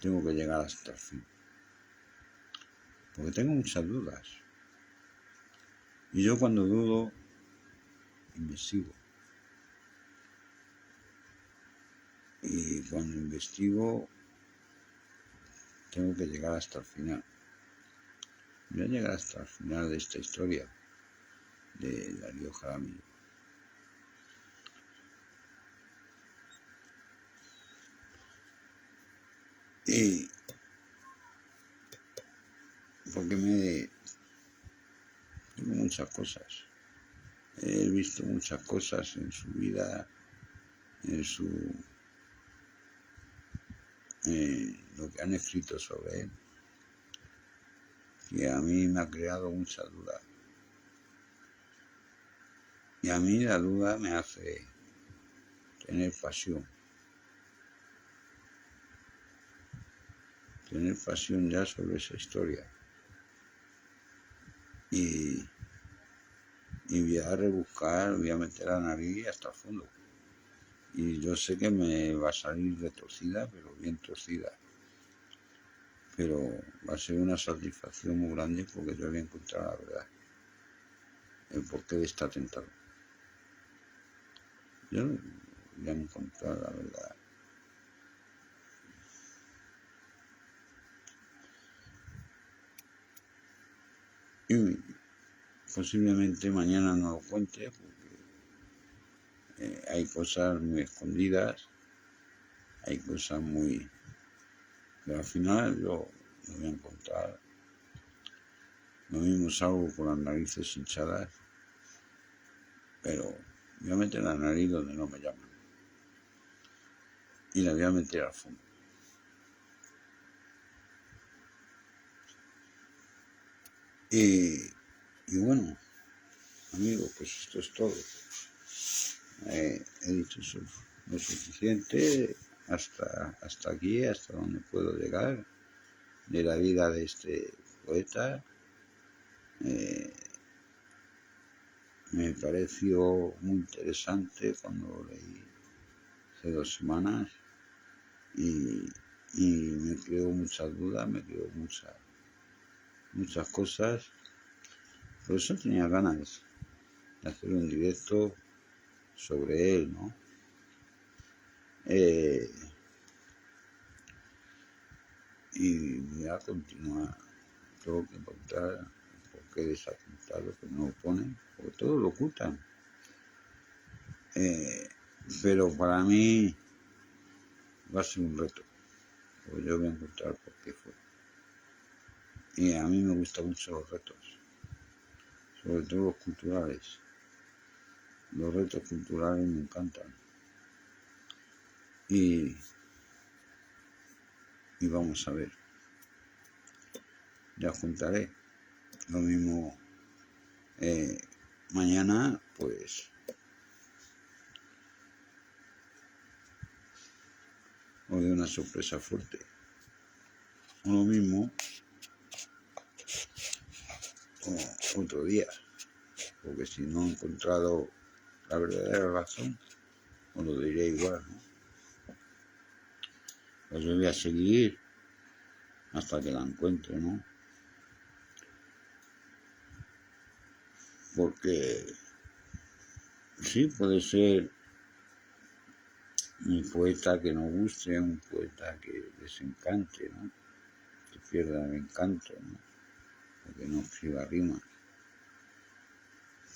tengo que llegar hasta el fin, porque tengo muchas dudas. Y yo cuando dudo, investigo. Y cuando investigo, tengo que llegar hasta el final. Voy a llegar hasta el final de esta historia de Darío Jaramillo. Y porque tengo muchas cosas. He visto muchas cosas en su vida, en lo que han escrito sobre él, que a mí me ha creado mucha duda. Y a mí la duda me hace tener pasión ya sobre esa historia. Y voy a rebuscar, voy a meter la nariz hasta el fondo. Y yo sé que me va a salir retorcida, pero bien torcida. Pero va a ser una satisfacción muy grande porque yo voy a encontrar la verdad, el porqué de este atentado. Yo voy a encontrar la verdad. Y posiblemente mañana no lo cuente porque hay cosas muy escondidas, hay cosas muy... Pero al final yo me voy a encontrar. Lo mismo salgo con las narices hinchadas, pero voy a meter la nariz donde no me llaman. Y la voy a meter al fondo. Y bueno, amigos, pues esto es todo. He dicho lo suficiente hasta aquí, hasta donde puedo llegar, de la vida de este poeta. Me pareció muy interesante cuando lo leí hace 2 semanas y me creó muchas dudas, me creó muchas cosas. Por eso tenía ganas de hacer un directo sobre él, ¿no? Y voy a continuar. Tengo que encontrar por qué desapuntado, que no lo ponen, porque todos lo ocultan. Pero para mí va a ser un reto, porque yo voy a encontrar por qué fue. Y a mí me gustan mucho los retos, sobre todo los culturales. Los retos culturales me encantan. Y vamos a ver. Ya os contaré. Lo mismo mañana, pues os doy una sorpresa fuerte. O lo mismo otro día, porque si no he encontrado la verdadera razón, os lo diré igual, ¿no? Pues yo voy a seguir hasta que la encuentre, ¿no? Porque sí, puede ser un poeta que no guste, un poeta que desencante, ¿no? Que pierda el encanto, ¿no? Porque no escriba rimas.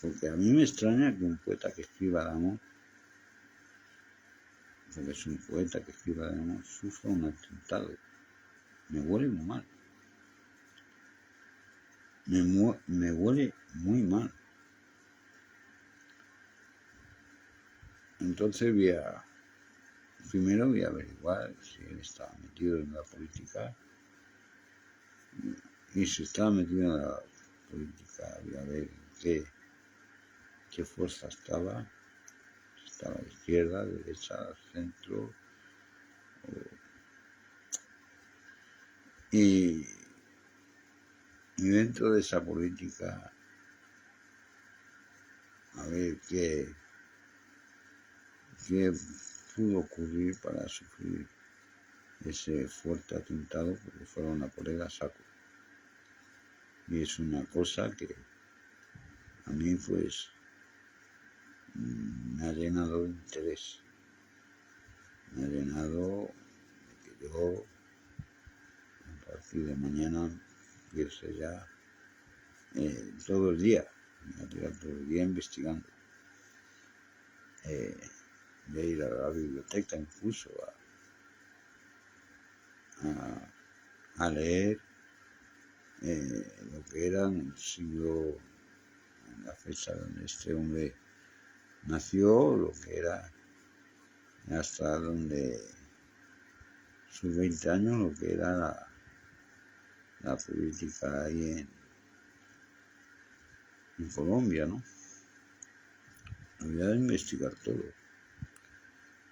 Porque a mí me extraña que un poeta que escriba de amor, porque es un poeta que escriba de amor, sufra un atentado. Me huele muy mal. Me huele muy mal. Entonces primero voy a averiguar si él estaba metido en la política. Y si estaba metido en la política, voy a ver qué fuerza estaba. Si estaba a la izquierda, derecha, centro. Y dentro de esa política, a ver qué pudo ocurrir para sufrir ese fuerte atentado, porque fueron a por él a saco. Y es una cosa que a mí pues me ha llenado de interés. Me ha llenado de que yo a partir de mañana empiece ya todo el día, me voy a tirar todo el día investigando. Voy a ir a la biblioteca incluso a leer lo que era en el siglo, en la fecha donde este hombre nació, lo que era hasta donde sus 20 años, lo que era la política ahí en Colombia, ¿no? Voy a investigar todo,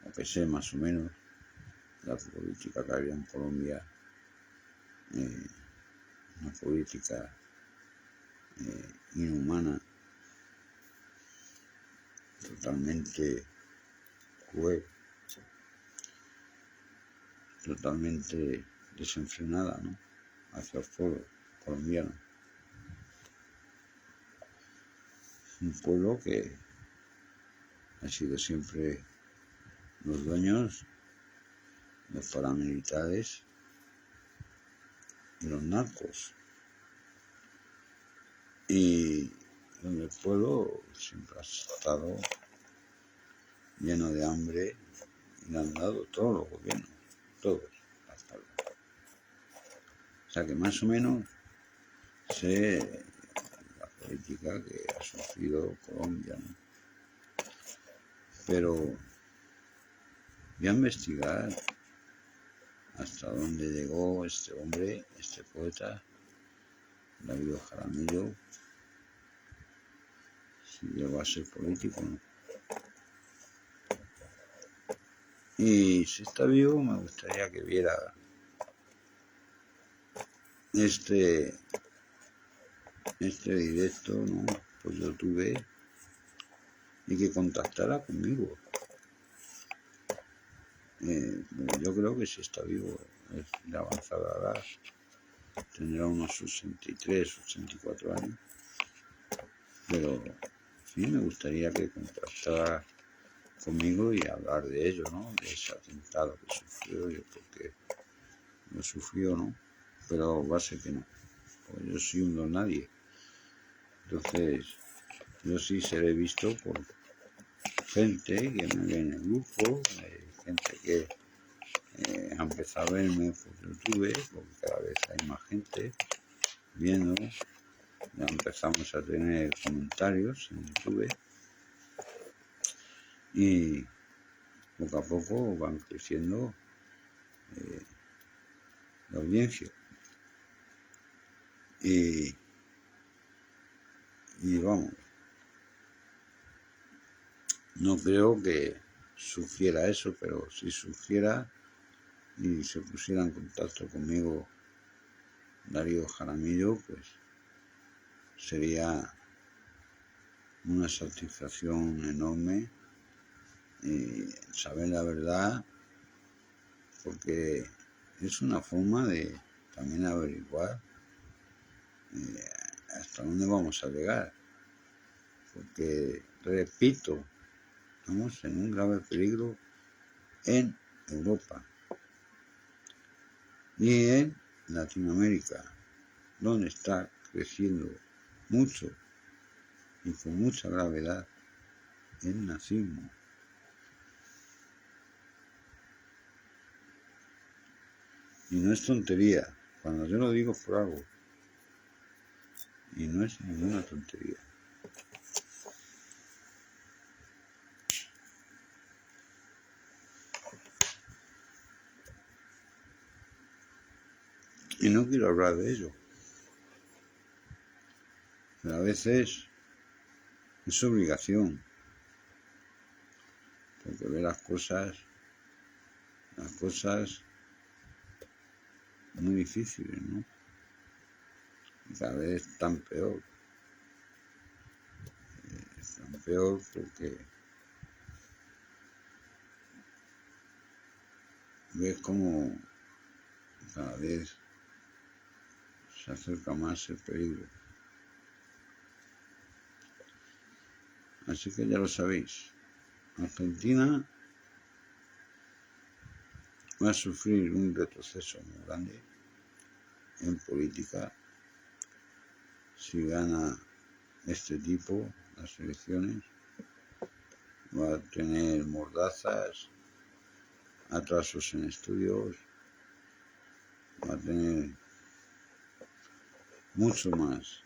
aunque sé más o menos la política que había en Colombia, una política inhumana, totalmente cruel, totalmente desenfrenada, ¿no?, hacia el pueblo colombiano. Un pueblo que ha sido siempre los dueños, los paramilitares y los narcos. Y donde el pueblo siempre ha estado lleno de hambre y le han dado todos los gobiernos, todos, hasta luego. O sea que más o menos sé la política que ha sufrido Colombia, ¿no? Pero voy a investigar hasta dónde llegó este hombre, este poeta, Darío Jaramillo, si llegó a ser político, ¿no? Y si está vivo, me gustaría que viera este directo, ¿no?, por YouTube, y que contactara conmigo. Yo creo que si está vivo, es de avanzada edad, tendrá unos 83, 84 años, pero sí me gustaría que contactara conmigo y hablar de ello, ¿no?, de ese atentado que sufrió, yo porque lo sufrió, ¿no?, pero va a ser que no, porque yo soy un don nadie. Entonces yo sí seré visto por gente que me ve en el grupo, gente que ha empezado a verme por YouTube, porque cada vez hay más gente viendo, ya empezamos a tener comentarios en YouTube y poco a poco van creciendo la audiencia. Y vamos, no creo que sufriera eso, pero si sufriera y se pusiera en contacto conmigo Darío Jaramillo, pues sería una satisfacción enorme saber la verdad, porque es una forma de también averiguar hasta dónde vamos a llegar, porque, repito, estamos en un grave peligro en Europa y en Latinoamérica, donde está creciendo mucho y con mucha gravedad el nazismo. Y no es tontería, cuando yo lo digo por algo, y no es ninguna tontería. Y no quiero hablar de ello, pero a veces es obligación, porque ve las cosas muy difíciles, ¿no? Y cada vez están peor. Están peor porque ves como cada vez se acerca más el peligro. Así que ya lo sabéis, Argentina va a sufrir un retroceso muy grande en política si gana este tipo las elecciones. Va a tener mordazas, atrasos en estudios, va a tener mucha más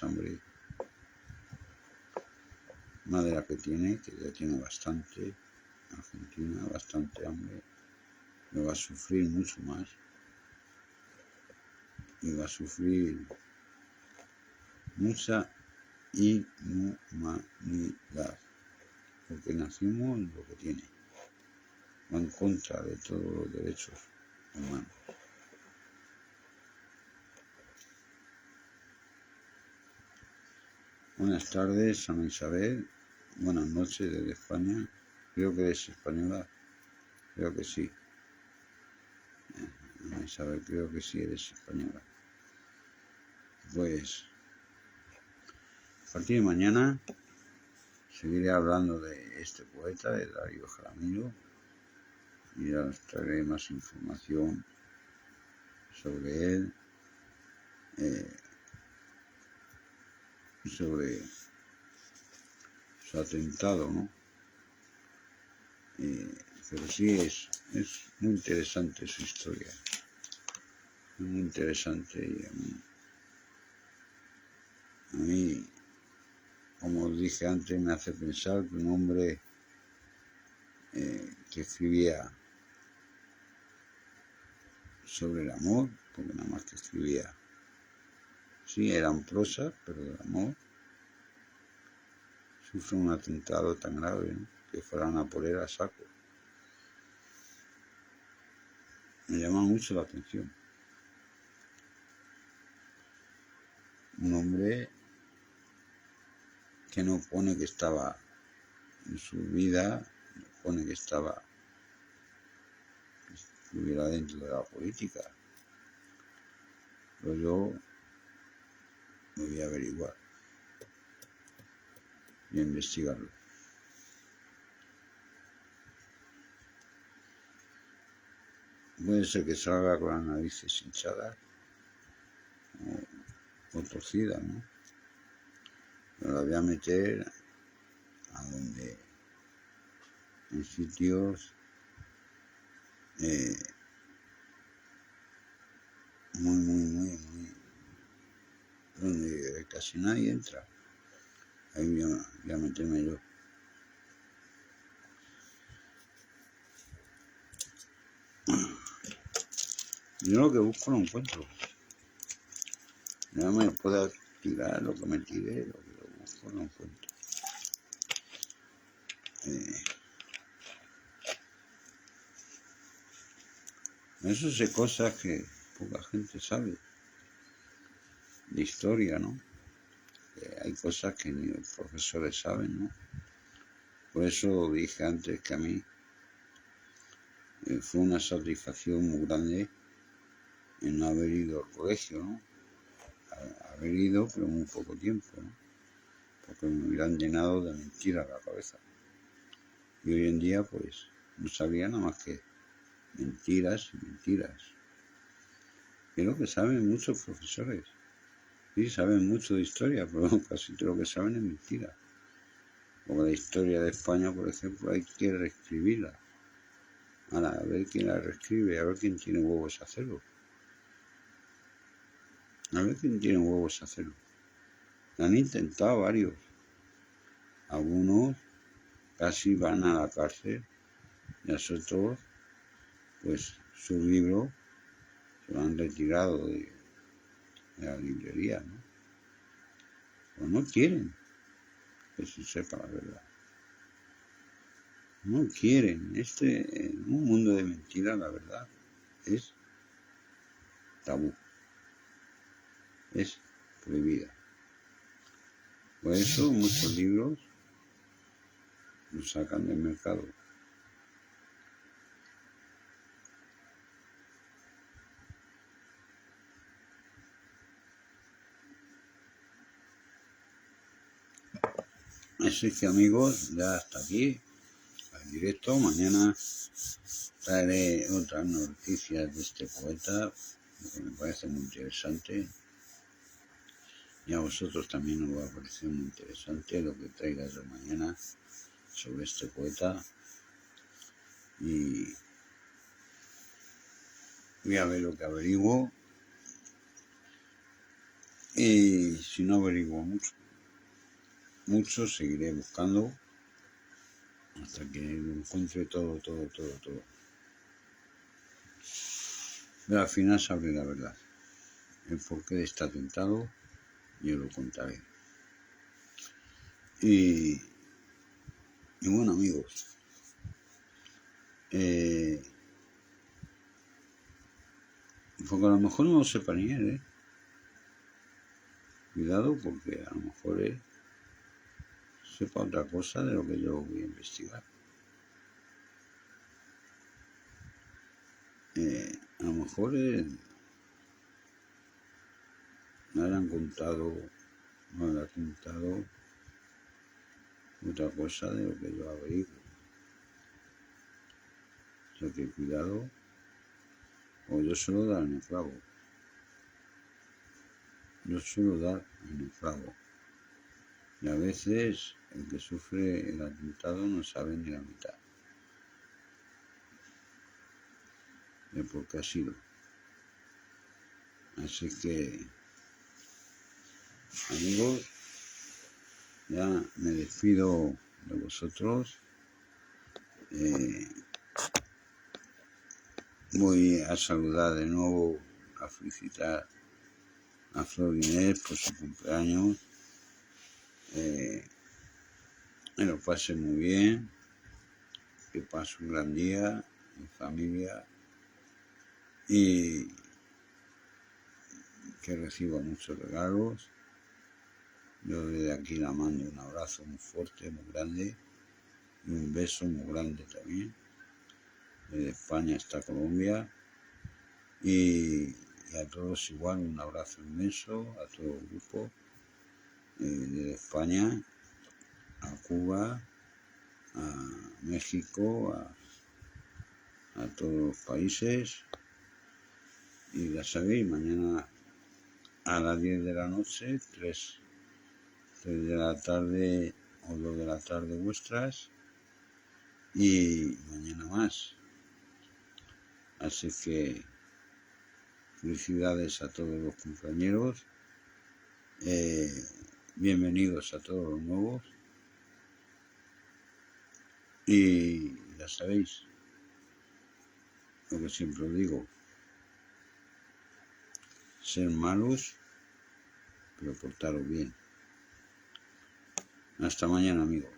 hambre, más de la que ya tiene bastante. Argentina, bastante hambre, lo va a sufrir mucho más y va a sufrir mucha inhumanidad, porque nacimos lo que tiene, va en contra de todos los derechos humanos. Buenas tardes, Ana Isabel, buenas noches desde España, creo que eres española, creo que sí. Ana Isabel, creo que sí eres española. Pues a partir de mañana seguiré hablando de este poeta, de Darío Jaramillo, y ya os traeré más información sobre él, sobre su atentado, ¿no? Pero sí es muy interesante su historia, es muy interesante, y a mí, como os dije antes, me hace pensar que un hombre que escribía sobre el amor, porque nada más que escribía, sí, eran prosas, pero el amor, sufre un atentado tan grave, ¿no? Que fueran a por él a saco. Me llama mucho la atención. Un hombre que no pone que estaba en su vida, no pone que estuviera dentro de la política. Pero yo me voy a averiguar y a investigarlo. Puede ser que salga con las narices hinchadas o torcidas, ¿no? Pero la voy a meter a donde, en sitios muy, donde casi nadie entra. Ahí voy a meterme yo. Yo lo que busco lo encuentro. No me puedo tirar lo que me tire, lo que lo busco lo encuentro. Eso sé cosas que poca gente sabe de historia, ¿no? Hay cosas que ni los profesores saben, ¿no? Por eso dije antes que a mí fue una satisfacción muy grande en no haber ido al colegio, ¿no? Haber ido, pero muy poco tiempo, ¿no? Porque me hubieran llenado de mentiras la cabeza. Y hoy en día, pues, no sabía nada más que mentiras y mentiras. Es lo que saben muchos profesores. Sí, saben mucho de historia, pero casi todo lo que saben es mentira. Como la historia de España, por ejemplo, hay que reescribirla. Ahora, a ver quién la reescribe, a ver quién tiene huevos a hacerlo. A ver quién tiene huevos a hacerlo. Lo han intentado varios. Algunos casi van a la cárcel y a otros, pues su libro se lo han retirado de la librería, ¿no? Pues no quieren que se sepa la verdad. No quieren. En un mundo de mentiras, la verdad es tabú. Es prohibida. Por eso muchos libros los sacan del mercado. Así que amigos, ya hasta aquí el directo. Mañana traeré otras noticias de este poeta, que me parece muy interesante. Y a vosotros también os va a parecer muy interesante lo que traiga yo mañana sobre este poeta. Y Voy a ver lo que averiguo. Y si no averiguo mucho, seguiré buscando hasta que lo encuentre todo. Pero al final sabré la verdad. El porqué de este atentado, yo lo contaré. Y bueno, amigos, porque a lo mejor no lo sepa ni él, Cuidado, porque a lo mejor él sepa otra cosa de lo que yo voy a investigar. A lo mejor me habrán contado, otra cosa de lo que yo averiguo. O sea que cuidado, o yo suelo dar en el clavo. Y a veces el que sufre el atentado no sabe ni la mitad de por qué ha sido. Así que, amigos, ya me despido de vosotros. Voy a saludar de nuevo, a felicitar a Flor Inés por su cumpleaños. Me lo pase muy bien, que pase un gran día en familia y que reciba muchos regalos. Yo desde aquí la mando un abrazo muy fuerte, muy grande y un beso muy grande también. Desde España hasta Colombia y a todos igual un abrazo inmenso, a todo el grupo, desde España a Cuba, a México, a todos los países. Y ya sabéis, mañana a las 10 de la noche, 3 de la tarde o 2 de la tarde vuestras, y mañana más. Así que felicidades a todos los compañeros, bienvenidos a todos los nuevos, y ya sabéis lo que siempre os digo, ser malos, pero portaros bien. Hasta mañana, amigos.